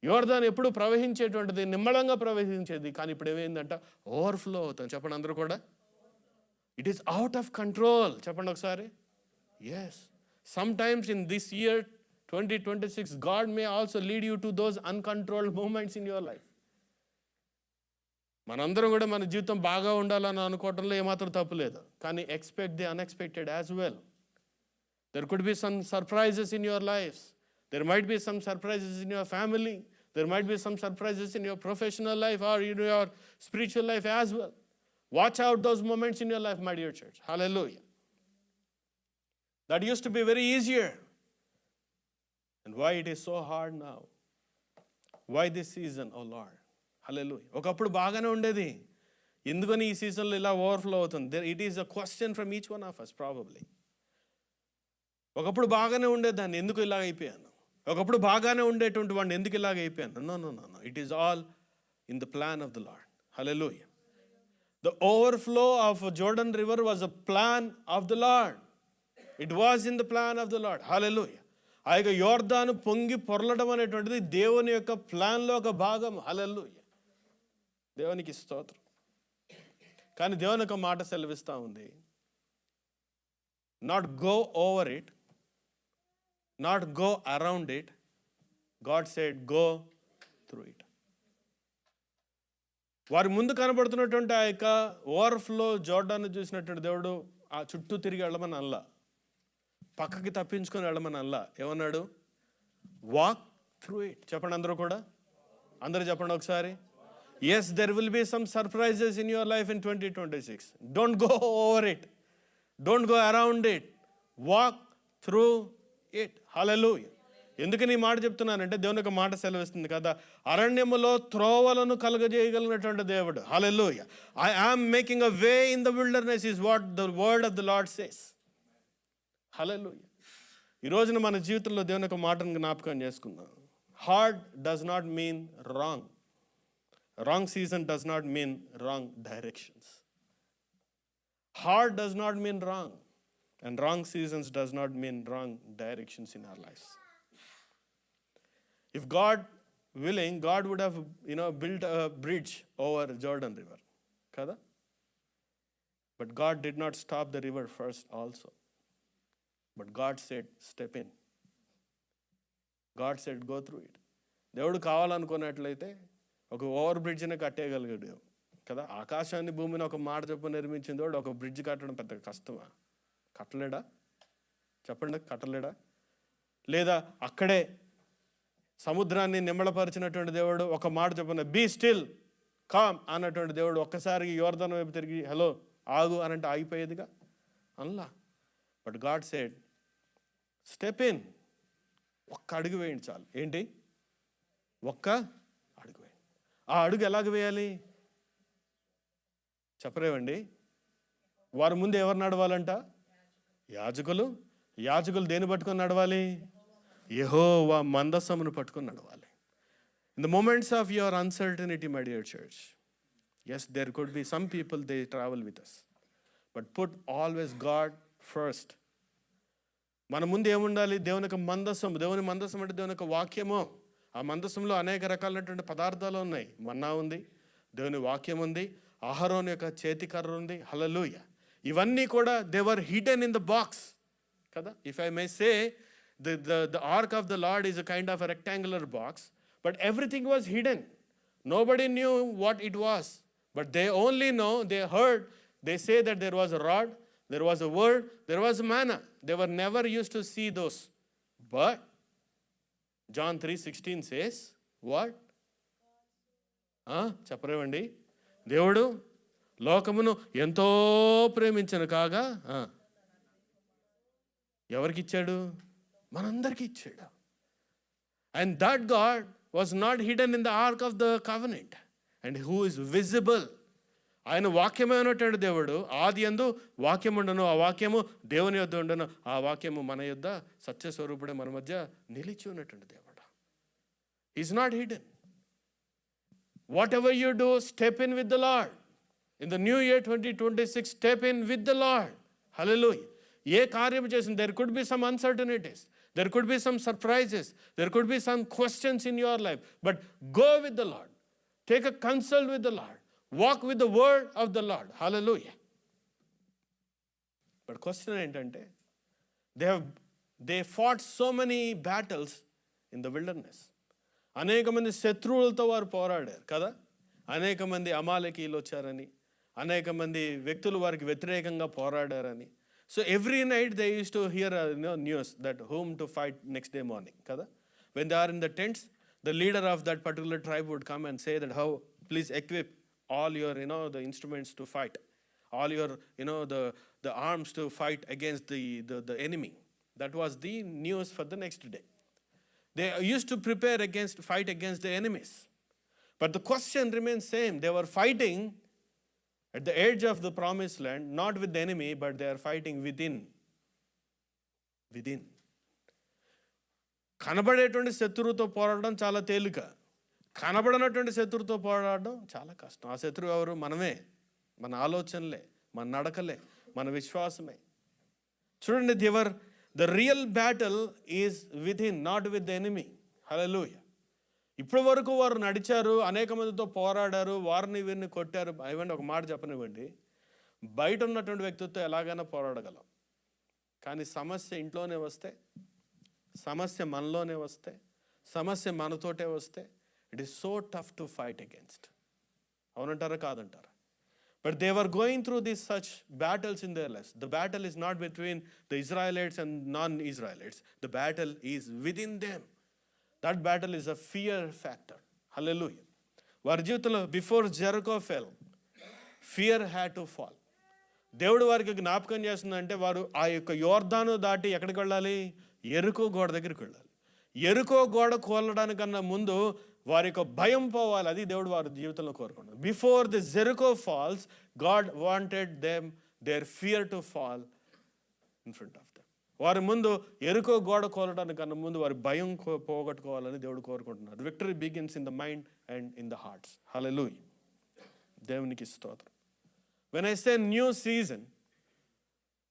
యోర్దాను ఎప్పుడు ప్రవహించేటువంటిది, నిమ్మళంగా ప్రవహించేది, కానీ ఇప్పుడు ఏమైందంట? ఓవర్ఫ్లో అవుతాం. చెప్పండి అందరూ కూడా. It is out of control. చెప్పండి ఒకసారి. Yes, sometimes in this year 2026 God may also lead you to those uncontrolled moments in your life. మనందరం కూడా మన జీవితం బాగా ఉండాలని అనుకోవటంలో ఏమాత్రం తప్పు లేదు, కానీ expect the unexpected as well. There could be some surprises in your life. There might be some surprises in your family. There might be some surprises in your professional life or in your spiritual life as well. Watch out those moments in your life, my dear church. Hallelujah. That used to be very easier. And why it is so hard now? Why this season, oh Lord? Hallelujah. ఒకప్పుడు బాగానే ఉండేది, ఎందుకని ఈ సీజన్లో ఇలా overflow అవుతుంది? It is a question from each one of us probably. ఒకప్పుడు బాగానే ఉండేదాన్ని, ఎందుకు ఇలాగ అయిపోయాను? ఒకప్పుడు బాగానే ఉండేటువంటి వాడిని, ఎందుకు ఇలాగ అయిపోయాను? No no no no, it is all in the plan of the Lord. Hallelujah. The overflow of Jordan river was a plan of the Lord. It was in the plan of the Lord. Hallelujah. ఆ యొక్క యోర్దాను పొంగి పొరలడం అనేటువంటిది దేవుని యొక్క ప్లాన్లో ఒక భాగం. హల్లెలూయా. దేవునికి స్తోత్రం. కానీ దేవుని ఒక మాట సెలవిస్తూ ఉంది, not go over it, not go around it. God said go through it. వారి ముందు కనబడుతున్నటువంటి ఆ యొక్క ఓవర్ఫ్లో జోర్డాన్ని చూసినటువంటి దేవుడు ఆ చుట్టూ తిరిగి వెళ్ళమని అల్లా, పక్కకి తప్పించుకొని వెళ్ళమని అల్లా. ఏమన్నాడు? Walk through it. చెప్పండి అందరూ కూడా, అందరూ చెప్పండి ఒకసారి. Yes, there will be some surprises in your life in 2026. Don't go over it. Don't go around it. Walk through it. Hallelujah. ఎందుకని ఈ మాట చెప్తున్నానంటే, దేవుని ఒక మాట సెలవిస్తుంది కదా, అరణ్యములో త్రోవలను కలుగజేయగలిగినటువంటి దేవుడు. Hallelujah. I am making a way in the wilderness is what the word of the Lord says. Hallelujah. ఈ రోజున మన జీవితంలో దేవుని ఒక మాటను జ్ఞాపకం చేసుకుందాం. Hard does not mean wrong. Wrong season does not mean wrong directions. Hard does not mean wrong, and wrong seasons does not mean wrong directions in our lives. If God willing, God would have, built a bridge over Jordan River. Kada? But God did not stop the river first also. But God said, step in. God said, go through it. దేవుడు కావాలనుకున్నట్లయితే ఒక over బ్రిడ్జ్ని కట్టేయగలిగాడు కదా. ఆకాశాన్ని భూమిని ఒక మాట చొప్పున నిర్మించిన వాడు ఒక బ్రిడ్జ్ కట్టడం పెద్ద కష్టమా? కట్టలేడా? చెప్పండి, కట్టలేడా? లేదా అక్కడే సముద్రాన్ని నిమ్మళపరిచినటువంటి దేవుడు ఒక మాట చొప్పున బీ స్టిల్ కామ్ అన్నటువంటి దేవుడు ఒక్కసారి యోర్దాను వైపు తిరిగి హలో ఆగు అనంటే ఆగిపోయేదిగా? అల్లా but God said step in, ఒక్క అడుగు వేయండి చాలు. ఏంటి? ఒక్క అడుగు వేయండి. ఆ అడుగు ఎలాగ వేయాలి చెప్పరేవండి? వారి ముందు ఎవరు నడవాలంట? యాజకులు. యాజకులు దేని పట్టుకొని నడవాలి? యెహోవా మందసమును పట్టుకొని నడవాలి. In the moments of your uncertainty, my dear church, yes, there could be some people, they travel with us, but put always God first. మన ముందు ఏముండాలి? దేవుని యొక్క మందసం. దేవుని మందసం అంటే దేవుని యొక్క వాక్యము. ఆ మందసంలో అనేక రకాలైనటువంటి పదార్థాలు ఉన్నాయి. మన్నా ఉంది, దేవుని వాక్యం ఉంది, అహరోను యొక్క చేతికర్ర ఉంది. హల్లెలూయా. ఇవన్నీ కూడా they were hidden in the box కదా. If I may say the ark of the Lord is a kind of a rectangular box, but everything was hidden. Nobody knew what it was, but they only know, they heard, they say that there was a rod, there was a word, there was manna. They were never used to see those. But John 3:16 says what? చెప్పరేవండి? దేవుడు లోకమును ఎంతో ప్రేమించను కాగా ఎవరికి ఇచ్చాడు? మనందరికీ ఇచ్చాడు. And that God was not hidden in the arc of the covenant, and who is visible. ఆయన వాక్యమైనటువంటి దేవుడు. ఆది యందు వాక్యం ఉండను, ఆ వాక్యము దేవుని యొద్ద ఉండను, ఆ వాక్యము మన యొద్ద సత్యస్వరూపుడే మన మధ్య నిలిచి ఉన్నటువంటి దేవుడు. Is not hidden. Whatever you do, step in with the Lord. In the new year 2026, step in with the Lord. Hallelujah. ఏ కార్యం చేసిన, there could be some uncertainties, there could be some surprises, there could be some questions in your life, but go with the Lord. Take a consult with the Lord. Walk with the word of the Lord. Hallelujah. But question ఏంటంటే, they fought so many battles in the wilderness. అనేక మంది శత్రువులతో వారు పోరాడారు కదా. అనేక మంది అమాలేకీయులు వచ్చారని, అనేక మంది వ్యక్తులు వారికి వ్యతిరేకంగా పోరాడారని. So every night they used to hear news that whom to fight next day morning. Kada? When they are in the tents, the leader of that particular tribe would come and say that, how, please equip all your, the instruments to fight. All your, the arms to fight against the enemy. That was the news for the next day. They used to prepare fight against the enemies. But the question remains same. They were fighting at the edge of the promised land, not with the enemy, but they are fighting within. కనబడేటువంటి శత్రువుతో పోరాడడం చాలా తేలిక, కనబడనటువంటి శత్రువుతో పోరాడడం చాలా కష్టం. ఆ శత్రువు ఎవరు? మనమే, మన ఆలోచనలే, మన నడకలే, మన విశ్వాసమే. చూడండి, the real battle is within, not with the enemy. Hallelujah. ఇప్పటి వరకు వారు నడిచారు, అనేక మందితో పోరాడారు, వారిని వీరిని కొట్టారు. ఇవ్వండి, ఒక మాట చెప్పనివ్వండి, బయట ఉన్నటువంటి వ్యక్తితో ఎలాగైనా పోరాడగలం, కానీ సమస్య ఇంట్లోనే వస్తే, సమస్య మనలోనే వస్తే, సమస్య మనతోటే వస్తే, it is so tough to fight against. అవునంటారా కాదంటారా? But they were going through these such battles in their lives. The battle is not between the Israelites and non-Israelites. The battle is within them. That battle is a fear factor. Hallelujah. వారి జీవితంలో before Jericho fell, fear had to fall. దేవుడు వారికి జ్ఞాపకం చేస్తుందంటే, వారు ఆ యొక్క యోర్దాను దాటి ఎక్కడికి వెళ్ళాలి? ఎరుకో గోడ దగ్గరికి వెళ్ళాలి. ఎరుకో గోడ కూలడానికన్నా ముందు వారి యొక్క భయం పోవాలి. అది దేవుడు వారి జీవితంలో కోరుకున్నారు. Before the Jericho falls, God wanted them their fear to fall in front of them. వారి ముందు ఎరుకో గోడ కోలడానికన్నా ముందు వారి భయం పోగొట్టుకోవాలని దేవుడు కోరుకుంటున్నారు. Victory begins in the mind and in the hearts. Hallelujah. దేవునికి స్తోత్రం. When I say new season,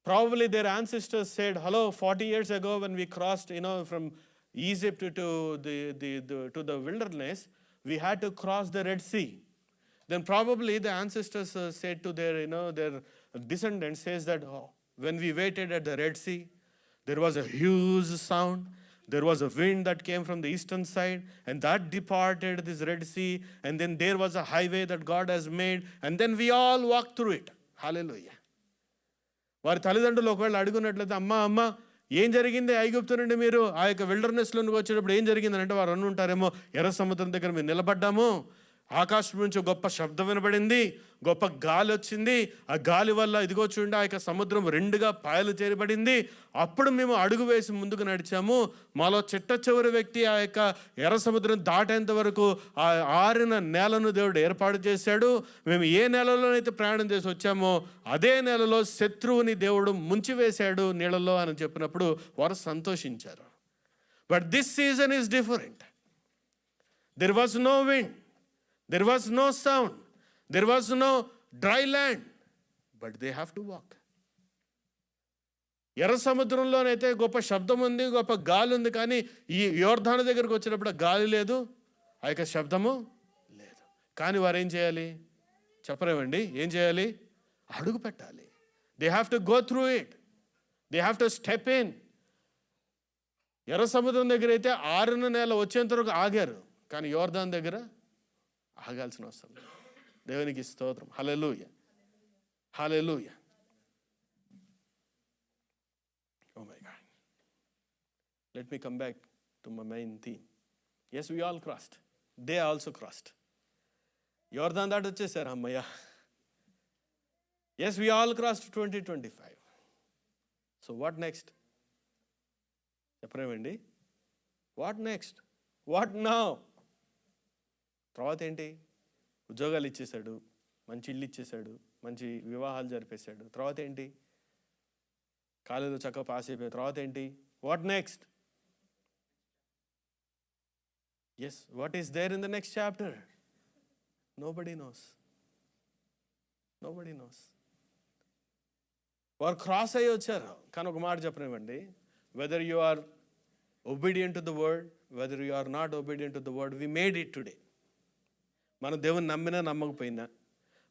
probably their ancestors said, hello, 40 years ago when we crossed, from Egypt to the wilderness, we had to cross the Red Sea. Then probably the ancestors said to their descendants, says that, when we waited at the Red Sea, there was a huge sound. There was a wind that came from the eastern side, and that departed this Red Sea, and then there was a highway that God has made, and then we all walked through it. Hallelujah. వారి తల్లిదండ్రులు ఒకవేళ అడుగున్నట్లయితే, అమ్మ ఏం జరిగింది ఐగుప్తు నుండి మీరు ఆ యొక్క విల్డర్నెస్లో వచ్చేటప్పుడు ఏం జరిగిందని అంటే, వారు అనుంటారేమో, ఎర్ర సముద్రం దగ్గర మేము నిలబడ్డాము, ఆకాశం నుంచి గొప్ప శబ్దం వినబడింది, గొప్ప గాలి వచ్చింది. ఆ గాలి వల్ల ఇదిగో చూడండి ఆ యొక్క సముద్రం రెండుగా పాయలు చేరబడింది. అప్పుడు మేము అడుగు వేసి ముందుకు నడిచాము. మాలో చిట్ట చివరి వ్యక్తి ఆ యొక్క ఎర్ర సముద్రం దాటేంత వరకు ఆ ఆరిన నేలను దేవుడు ఏర్పాటు చేశాడు. మేము ఏ నెలలోనైతే ప్రయాణం చేసి వచ్చామో అదే నెలలో శత్రువుని దేవుడు ముంచివేశాడు నీళ్ళలో అని చెప్పినప్పుడు వారు సంతోషించారు. But this season is different. There was no wind, there was no sound, there was no dry land, but they have to walk. ఎర్ర సముద్రంలోనైతే గొప్ప శబ్దం ఉంది, గొప్ప గాలి ఉంది, కానీ ఈ యోర్దాను దగ్గరకు వచ్చినప్పుడు గాలి లేదు, ఆ యొక్క శబ్దము లేదు. కానీ వారు ఏం చేయాలి చెప్పరేమండి? ఏం చేయాలి? అడుగు పెట్టాలి. They have to go through it, they have to step in. ఎర్ర సముద్రం దగ్గర అయితే 6 నెలలు వచ్చేంత వరకు ఆగారు, కానీ యోర్దాను దగ్గర ఆగాల్సిన అవసరం లేదు. దేవునికి స్తోత్రం. హల్లెలూయా, హల్లెలూయా. Oh my God. Let me come back to my main theme. Yes, we all crossed. They also crossed. యోర్దాను దాటి వచ్చేసారు, అమ్మయ్య. Yes, we all crossed 2025. So what next? చెప్పరేమండి? What next? What now? తర్వాత ఏంటి? ఉద్యోగాలు ఇచ్చేశాడు, మంచి ఇల్లు ఇచ్చేశాడు, మంచి వివాహాలు జరిపేశాడు. తర్వాత ఏంటి? కాలేజీలో చక్కగా పాస్ అయిపోయాడు. తర్వాత ఏంటి? What next? Yes, what is there in the next chapter? Nobody knows, nobody knows. వారు క్రాస్ అయ్యి వచ్చారు. కానీ ఒక మాట చెప్పనివ్వండి, whether you are obedient to the word, whether you are not obedient to the word, we made it today. మనం దేవుని నమ్మినా నమ్మకపోయినా,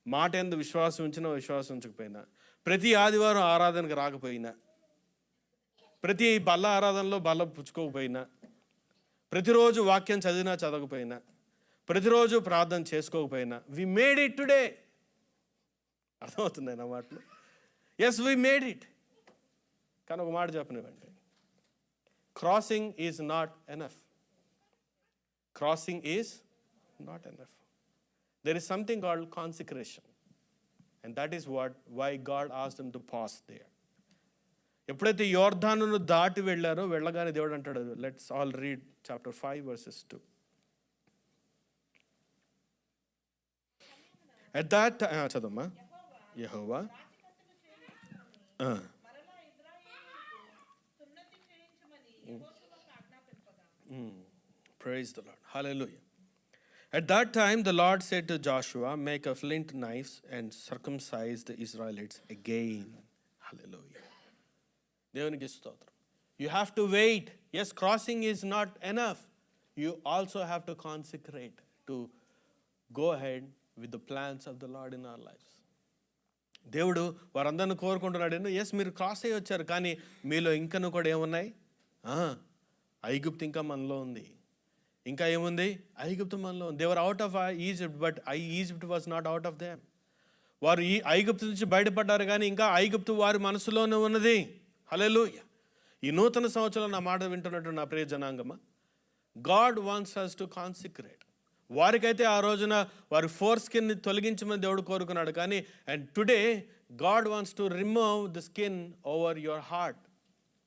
మాట ఎందు విశ్వాసం ఉంచినా విశ్వాసం ఉంచకపోయినా, ప్రతి ఆదివారం ఆరాధనకు రాకపోయినా, ప్రతి బల్ల ఆరాధనలో బల్ల పుచ్చుకోకపోయినా, ప్రతిరోజు వాక్యం చదివినా చదవకపోయినా, ప్రతిరోజు ప్రార్థన చేసుకోకపోయినా, వి మేడ్ ఇట్ టుడే. అర్థమవుతుంది నా మాటలు? Yes, we made it. కానీ ఒక మాట చెప్పనివ్వండి, crossing is not enough. Crossing is not enough. There is something called consecration, and that is why God asked them to pause there. ఎప్పుడైతే యోర్దానును దాటి వెళ్ళారో, వెళ్ళగానే దేవుడు అంటాడు, let's all read chapter 5 verses 2. At that time, చదవమ్మా. యెహోవా Praise the Lord. Hallelujah. At that time, the Lord said to Joshua, make a flint knives and circumcise the Israelites again. Hallelujah. దేవునికి స్తోత్రం. You have to wait. Yes, crossing is not enough. You also have to consecrate to go ahead with the plans of the Lord in our lives. దేవుడు వారందరిని కోరుకుంటున్నాడు. Yes, మీరు cross అయ్యి వచ్చారు, కానీ మీలో ఇంకను కూడా ఏమున్నాయి? ఐగుప్తు ఇంకా మనలో ఉంది. ఇంకా ఏముంది? ఐగుప్తు మనలో ఉంది. They were out of Egypt, but Egypt was not out of them. వారు ఈ ఐగుప్తు నుంచి బయటపడ్డారు, కానీ ఇంకా ఐగుప్తు వారి మనసులోనే ఉన్నది. హల్లెలూయా. ఈ నూతన సంవత్సరంలో నా మాట వింటున్నట్టు నా ప్రియ జనాంగమా, God wants us to consecrate. వారికైతే ఆ రోజున వారి ఫోర్ స్కిన్ని తొలగించమని దేవుడు కోరుకున్నాడు, కానీ and today God wants to remove the skin over your heart,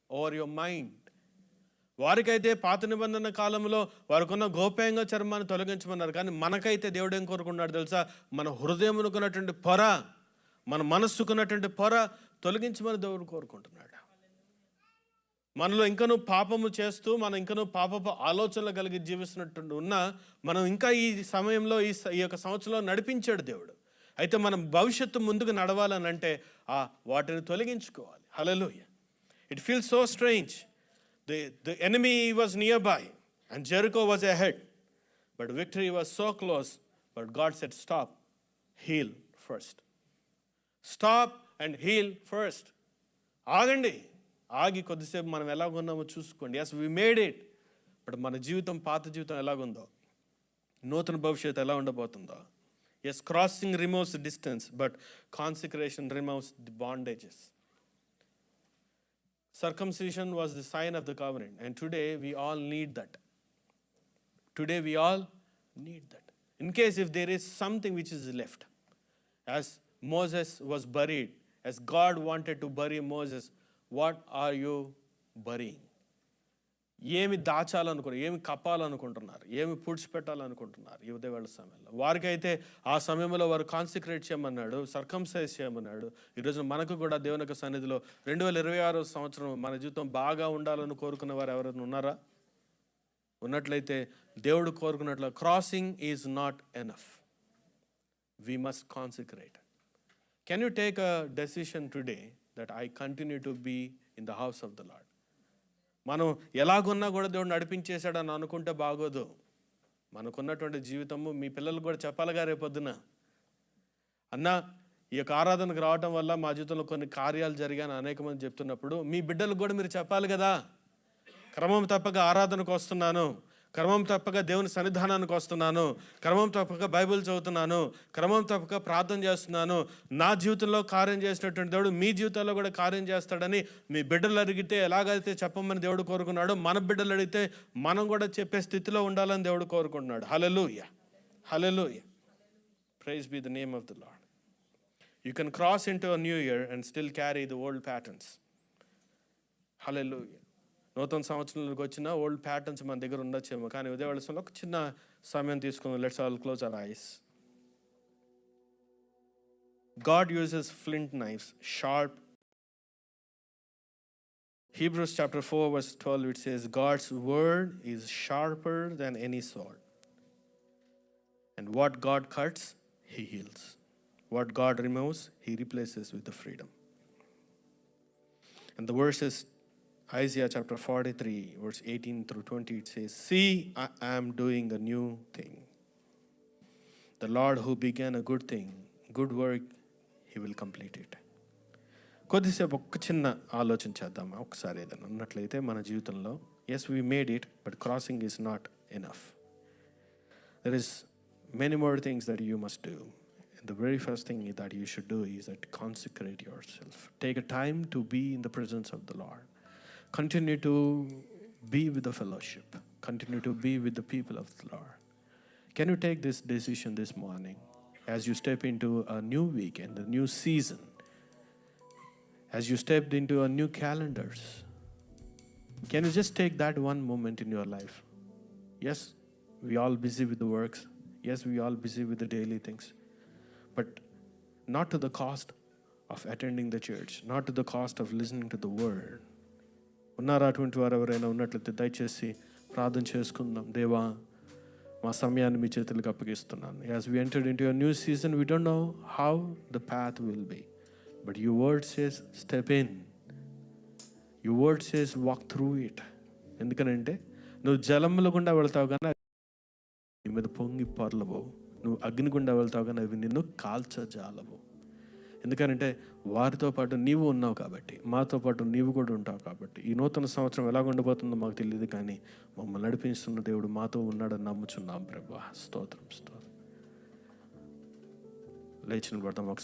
over your mind. వారికైతే పాత నిబంధన కాలంలో వారికున్న గోప్యంగా చర్మాన్ని తొలగించమన్నారు, కానీ మనకైతే దేవుడు ఏం కోరుకున్నాడు తెలుసా? మన హృదయమునుకున్నటువంటి పొర, మన మనస్సుకున్నటువంటి పొర తొలగించమని దేవుడు కోరుకుంటున్నాడు. మనలో ఇంకనూ పాపము చేస్తూ మనం ఇంకనూ పాపపు ఆలోచనలు కలిగి జీవిస్తున్నట్టు ఉన్నా, మనం ఇంకా ఈ సమయంలో ఈ యొక్క సంవత్సరంలో నడిపించాడు దేవుడు. అయితే మనం భవిష్యత్తు ముందుకు నడవాలని అంటే వాటిని తొలగించుకోవాలి. Hallelujah. It feels so strange. The enemy was nearby and Jericho was ahead, but victory was so close. But God said, stop, heal first. Stop and heal first. ఆగండి, ఆగి కొద్దిసేపు మనం ఎలాగున్నామో చూసుకోండి. Yes, we made it. But మన జీవితం, పాత జీవితం ఎలాగుందో, నూతన భవిష్యత్తు ఎలా ఉండబోతుందో. Yes, crossing removes distance, but consecration removes the bondages. Circumcision was the sign of the covenant, and today we all need that. Today we all need that. In case if there is something which is left, as Moses was buried, as God wanted to bury Moses, what are you burying? ఏమి దాచాలనుకున్నారు, ఏమి కప్పాలనుకుంటున్నారు, ఏమి పుడిచిపెట్టాలనుకుంటున్నారు ఈ ఉదయవేళ సమయంలో? వారికైతే ఆ సమయంలో వారు consecrate చేయమన్నాడు, సర్కంసైజ్ చేయమన్నాడు. ఈరోజు మనకు కూడా దేవుని యొక్క సన్నిధిలో 2026 సంవత్సరం మన జీవితం బాగా ఉండాలని కోరుకున్న వారు ఎవరైనా ఉన్నారా? ఉన్నట్లయితే దేవుడు కోరుకున్నట్లు crossing is not enough, we must consecrate. Can you take a decision today that I continue to be in the house of the Lord? మనం ఎలాగున్నా కూడా దేవుడు నడిపించేశాడని అనుకుంటే బాగోదు. మనకున్నటువంటి జీవితము మీ పిల్లలకు కూడా చెప్పాలిగా రేపొద్దున, అన్న ఈ యొక్క ఆరాధనకు రావటం వల్ల మా జీవితంలో కొన్ని కార్యాలు జరిగాయని అనేక మంది చెప్తున్నప్పుడు మీ బిడ్డలకు కూడా మీరు చెప్పాలి కదా, క్రమం తప్పక ఆరాధనకు వస్తున్నాను, క్రమం తప్పక దేవుని సన్నిధానానికి వస్తున్నాను, క్రమం తప్పక బైబిల్ చదువుతున్నాను, క్రమం తప్పక ప్రార్థన చేస్తున్నాను, నా జీవితంలో కార్యం చేసినటువంటి దేవుడు మీ జీవితంలో కూడా కార్యం చేస్తాడని మీ బిడ్డలు అడిగితే ఎలాగైతే చెప్పమని దేవుడు కోరుకున్నాడో, మన బిడ్డలు అడిగితే మనం కూడా చెప్పే స్థితిలో ఉండాలని దేవుడు కోరుకుంటున్నాడు. Hallelujah, hallelujah, praise be the name of the Lord. You can cross into a new year and still carry the old patterns. Hallelujah. నూతన సంవత్సరంలోకి వచ్చిన ఓల్డ్ ప్యాటర్న్స్ మన దగ్గర ఉండొచ్చేమో, కానీ ఉదయవేళ సమయంలో ఒక చిన్న సమయం తీసుకుందాం. Let's all close our eyes. God uses flint knives, sharp. Hebrews chapter 4 verse 12, it says, God's word is sharper than any sword. And what God cuts, he heals. What God removes, he replaces with the freedom. And the verse is Isaiah chapter 43 verse 18 through 20, it says, See, I am doing a new thing. The Lord who began a good thing, good work, he will complete it. కొద్దిసేపు ఒక్క చిన్న ఆలోచన చేద్దామా? ఒకసారి ఏదైనా ఉన్నట్లయితే మన జీవితంలో, yes we made it, but crossing is not enough. There is many more things that you must do. And the very first thing that you should do is that consecrate yourself. Take a time to be in the presence of the Lord. Continue to be with the fellowship. Continue to be with the people of the Lord. Can you take this decision this morning as you step into a new week and a new season? As you stepped into a new calendars, can you just take that one moment in your life? Yes, we all busy with the works. Yes, we all busy with the daily things. But not to the cost of attending the church, not to the cost of listening to the word. ఉన్నారా అటువంటి వారు ఎవరైనా ఉన్నట్లయితే దయచేసి ప్రార్థన చేసుకుందాం. దేవా, మా సమయాన్ని మీ చేతులకు అప్పగిస్తున్నాను. As we entered into a new season, we don't know how the path will be, but your word says step in. Your word says walk through it. ఎందుకనంటే నువ్వు జలముల గుండా వెళ్తావు కానీ నీ మీద పొంగి పొరలవు, నువ్వు అగ్ని గుండా వెళ్తావు కానీ అవి నిన్ను కాల్చజాలవు. ఎందుకనంటే వారితో పాటు నీవు ఉన్నావు కాబట్టి, మాతో పాటు నీవు కూడా ఉంటావు కాబట్టి. ఈ నూతన సంవత్సరం ఎలా ఉండబోతుందో మాకు తెలియదు, కానీ మమ్మల్ని నడిపిస్తున్న దేవుడు మాతో ఉన్నాడని నమ్ముచున్నాం ప్రభువా. స్తోత్రం, స్తోత్రం. లేచిన పడతాం.